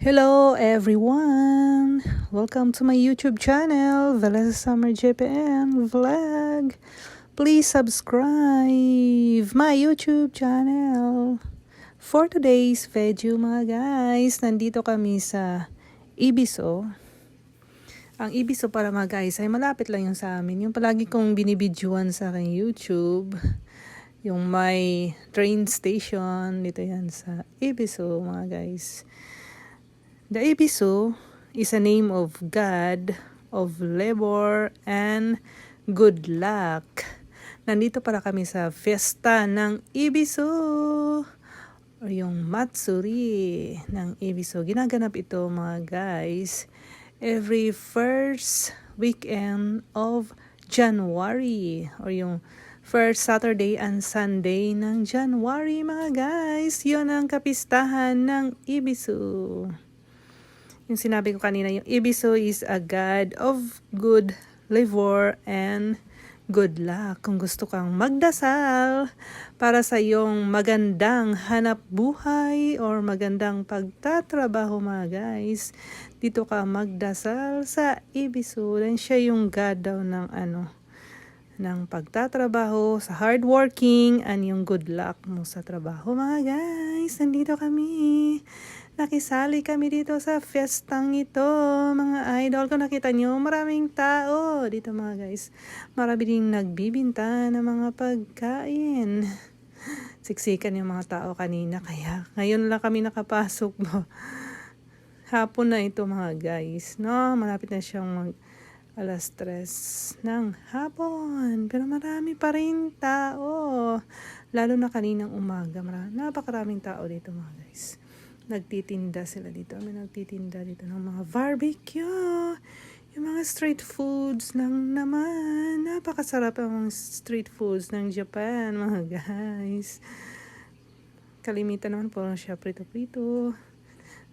Hello everyone! Welcome to my YouTube channel, Velez Summer JPN Vlog. Please subscribe my YouTube channel. For today's video mga guys, nandito kami sa Ibiso. Ang Ibiso para mga guys ay malapit lang yung sa amin. Yung palagi kong binibidyoan sa aking YouTube. Yung may train station, dito yan sa Ibiso mga guys. The Ibiso is a name of God, of labor, and good luck. Nandito para kami sa fiesta ng Ibiso, o yung Matsuri ng Ibiso. Ginaganap ito mga guys every first weekend of January, o yung first Saturday and Sunday ng January mga guys. Yun ang kapistahan ng Ibiso. Yung sinabi ko kanina, yung Ibiso is a god of good labor and good luck. Kung gusto kang magdasal para sa iyong magandang hanap buhay or magandang pagtatrabaho mga guys, dito ka magdasal sa Ibiso. Then siya yung god daw ng ng pagtatrabaho, sa hardworking, and yung good luck mo sa trabaho mga guys. Nandito kami. Nakisali kami dito sa fiestang ito, mga idol. Kung nakita nyo, maraming tao dito mga guys. Marami ding nagbibinta ng mga pagkain. Siksikan yung mga tao kanina, kaya ngayon lang kami nakapasok. No? Hapon na ito mga guys. No? Malapit na siyang alas 3 ng hapon. Pero marami pa rin tao. Lalo na kaninang umaga. Napakaraming tao dito mga guys. Nagtitinda sila dito. May nagtitinda dito ng mga barbecue. Yung mga street foods lang naman. Napakasarap ang street foods ng Japan, mga guys. Kalimitan naman, puro siya prito-prito.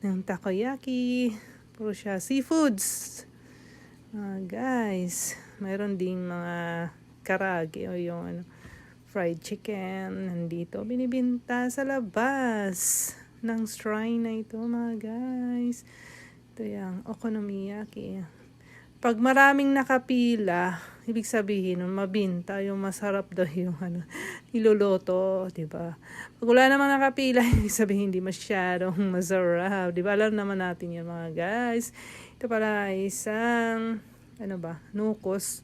Ng takoyaki. Puro siya seafoods. Mga guys. Mayroon ding mga karage o yung fried chicken. Nandito, binibinta sa labas ng shrine na ito mga guys. Ito yung okonomiyaki. Pag maraming nakapila, ibig sabihin mabinta, yung masarap daw yung niluluto, diba? Pag wala naman nakapila, ibig sabihin hindi masyadong masarap, diba? Alam naman natin yun mga guys. Ito pala isang nukos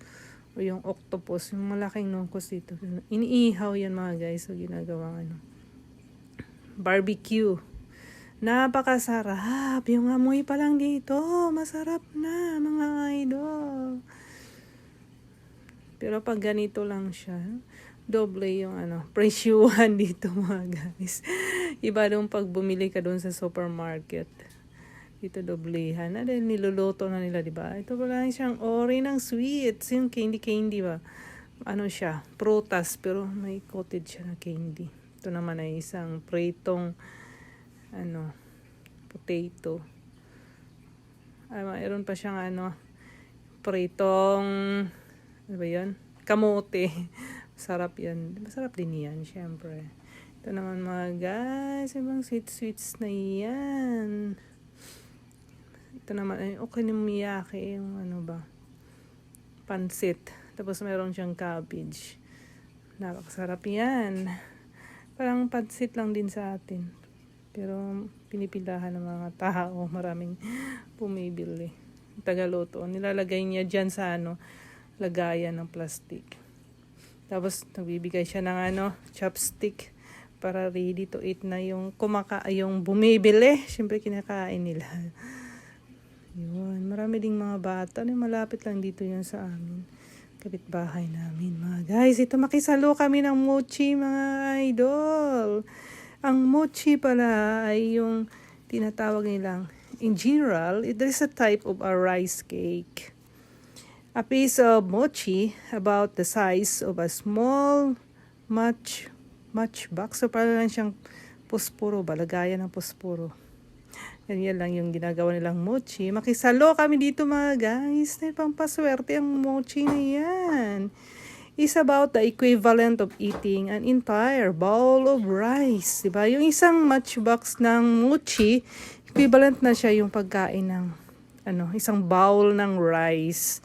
o yung octopus, yung malaking nukos dito. Iniihaw yan mga guys, so ginagawang barbecue. Napakasarap. Yung amoy pa lang dito, masarap na mga idol. Pero pag ganito lang siya, doble yung presyuhan dito mga guys. Iba dong pag bumili ka doon sa supermarket. Dito doblehan. Dahil niluluto na nila, diba? Ito pala siyang ori ng sweets. Yung candy ba? Siya? Prutas. Pero may coated siya na candy. Ito naman ay isang pritong potato. Mayroon pa siyang pritong kamote. Masarap yan. Masarap din yan, syempre. Ito naman mga guys, ibang sweets na yan. Ito naman ay okonomiyaki, yung pansit. Tapos mayroon siyang cabbage. Napakasarap yan. Parang pansit lang din sa atin. Pero pinipilahan ng mga tao. Maraming pumibili. Tagaluto. Nilalagay niya dyan sa lagayan ng plastic. Tapos nagbibigay siya ng chopstick para ready to eat na yung yung bumibili. Siyempre kinakain nila. Yun. Marami ding mga bata. Malapit lang dito yun sa amin. Kapitbahay namin mga guys. Ito makisalo kami ng mochi mga idol. Ang mochi pala ay yung tinatawag nilang in general, it is a type of a rice cake. A piece of mochi about the size of a small matchbox. So para lang siyang puspuro, lagayan ng puspuro. Yan lang yung ginagawa nilang mochi. Makisalo kami dito mga guys. Pampaswerte ang mochi na yan. Is about the equivalent of eating an entire bowl of rice. Diba? Yung isang matchbox ng mochi equivalent na siya yung pagkain ng isang bowl ng rice.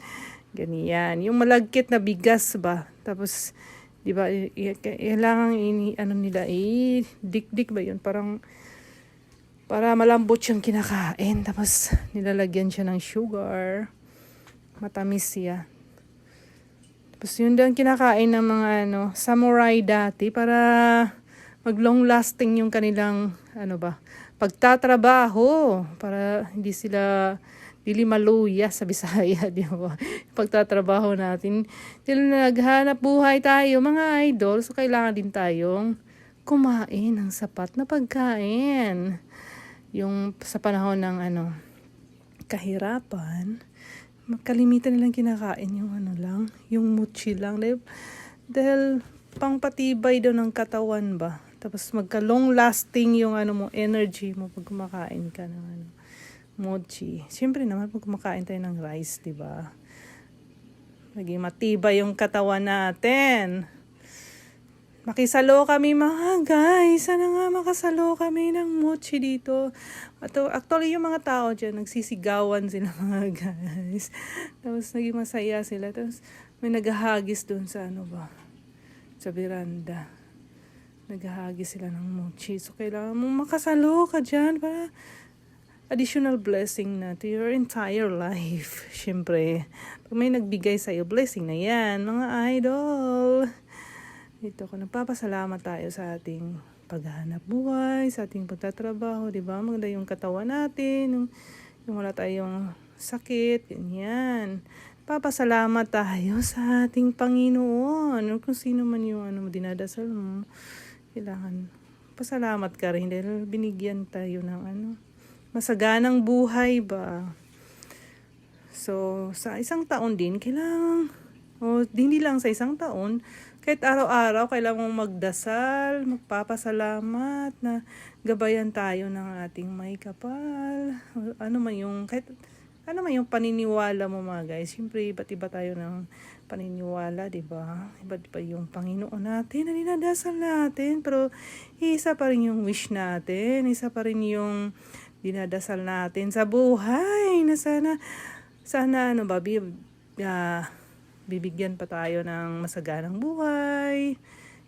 Ganyan. Yung malagkit na bigas ba? Tapos, di ba, kailangan nila, dik-dik ba yun? Parang, para malambot siyang kinakain. Tapos, nilalagyan siya ng sugar. Matamis siya. Tapos, yun din kinakain ng mga, samurai dati para mag-long lasting yung kanilang, pagtatrabaho. Para hindi sila dili maluya sa Bisaya, di ba? Pagtatrabaho natin. Dili naghanap buhay tayo, mga idol. So, kailangan din tayong kumain ng sapat na pagkain. Yung sa panahon ng kahirapan, kalimitan nilang kinakain yung yung mochi lang. Dahil pangpatibay daw ng katawan ba? Tapos magka-long lasting yung energy mo pag kumakain ka ng mochi. Siyempre naman pag kumakain tayo ng rice, di ba? Maging matibay yung katawan natin. Makisalo kami mga guys. Sana nga makasalo kami ng mochi dito. Actually yung mga tao dyan, nagsisigawan sila mga guys. Tapos naging masaya sila. Tapos may naghahagis doon sa sa veranda. Naghahagis sila ng mochi. So kailangan mong makasalo ka dyan para additional blessing na to your entire life. Siyempre, pag may nagbigay sa'yo, blessing na yan, mga idol. Dito ko, nagpapasalamat tayo sa ating paghahanap buhay, sa ating pagtatrabaho, di ba? Maganda yung katawan natin, yung wala tayong sakit, ganyan. Papasalamat tayo sa ating Panginoon. Kung sino man yung dinadasal mo, kailangan pasalamat ka rin dahil binigyan tayo ng masaganang buhay ba. So, sa isang taon din, kailangan, hindi lang sa isang taon, kahit araw-araw, kailangan mong magdasal, magpapasalamat na gabayan tayo ng ating may kapal. Ano man yung paniniwala mo mga guys. Siyempre, iba't iba tayo ng paniniwala, di ba? Iba't iba yung Panginoon natin na dinadasal natin. Pero, isa pa rin yung wish natin. Isa pa rin yung dinadasal natin sa buhay na sana bibigyan pa tayo ng masaganang buhay.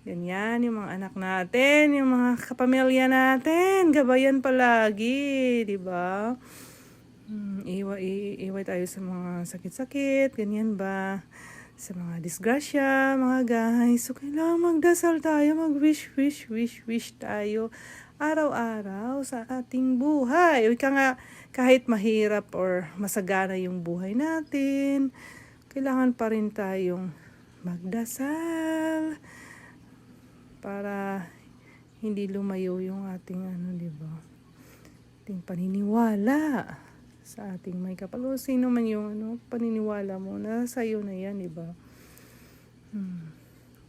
Ganyan, yung mga anak natin, yung mga kapamilya natin, gabayan palagi, di ba? Iway tayo sa mga sakit-sakit, ganyan ba? Sa mga disgrasya, mga guys. So, kailangan magdasal tayo, wish tayo araw-araw sa ating buhay. Ika nga, kahit mahirap or masagana yung buhay natin, kailangan pa rin tayong magdasal para hindi lumayo yung ating di ba? Ating paniniwala sa ating may kapal. O sino man yung paniniwala mo, nasa iyo na yan, di ba?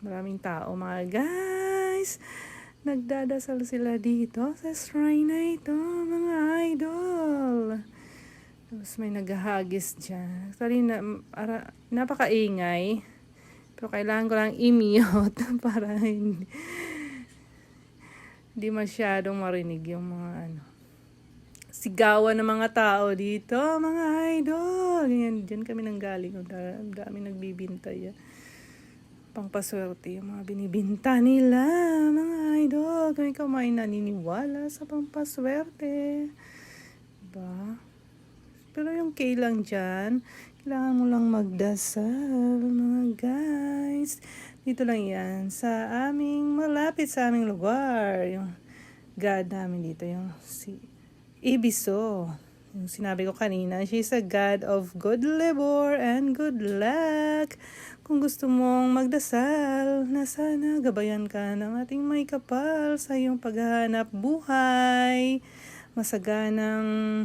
Maraming tao, mga guys, nagdadasal sila dito sa shrine na ito, mga idol. Tapos may naghahagis dyan. Actually, napakaingay. Pero kailangan ko lang i-mute para hindi masyadong marinig yung mga sigawan ng mga tao dito, mga idol. Diyan kami nanggaling. Ang dami nagbibintay. Pangpaswerte yung mga binibinta nila, mga idol. Kung ikaw may naniniwala sa pampaswerte, diba? Pero yung kailang dyan, kailangan mo lang magdasal, mga guys. Dito lang yan, sa malapit sa aming lugar. Yung God namin dito, yung si Ibiso. Yung sinabi ko kanina, she's a God of good labor and good luck. Kung gusto mong magdasal, na sana gabayan ka ng ating may kapal sa iyong paghahanap buhay. Masaganang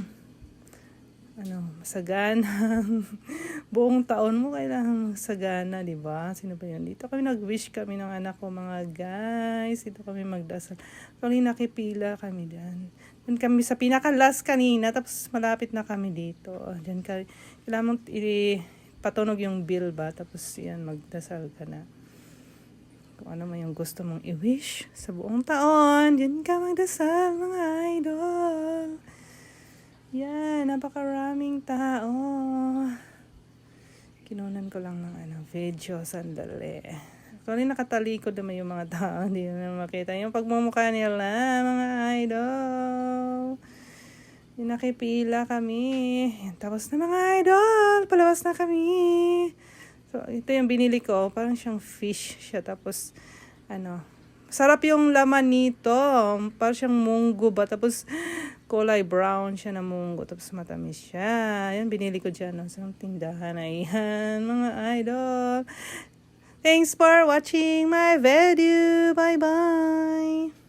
buong taon mo kailangan masagana, di ba? Sino ba yun? Dito kami nag-wish kami ng anak ko, mga guys. Dito kami magdasal. Kali nakipila kami dyan. Diyan kami sa pinaka-last kanina, tapos malapit na kami dito. Diyan kailangan mong patunog yung bill ba? Tapos yan, magdasal ka na. Kung ano man yung gusto mong i-wish sa buong taon, diyan ka magdasal, mga idol. napakaraming tao. Kinunan ko lang ng video, sandali. Actually, nakatalikod naman yung mga tao. Hindi na makita yung pagmumukha nila, mga idol. Nakipila kami. Tapos na mga idol, palabas na kami. So, ito yung binili ko. Parang siyang fish siya. Tapos, sarap yung laman nito. Parang siyang munggo ba? Tapos, kulay brown siya na munggo. Tapos, matamis siya. Yan, binili ko dyan sa tindahan. Ayan, mga idol. Thanks for watching my video. Bye-bye.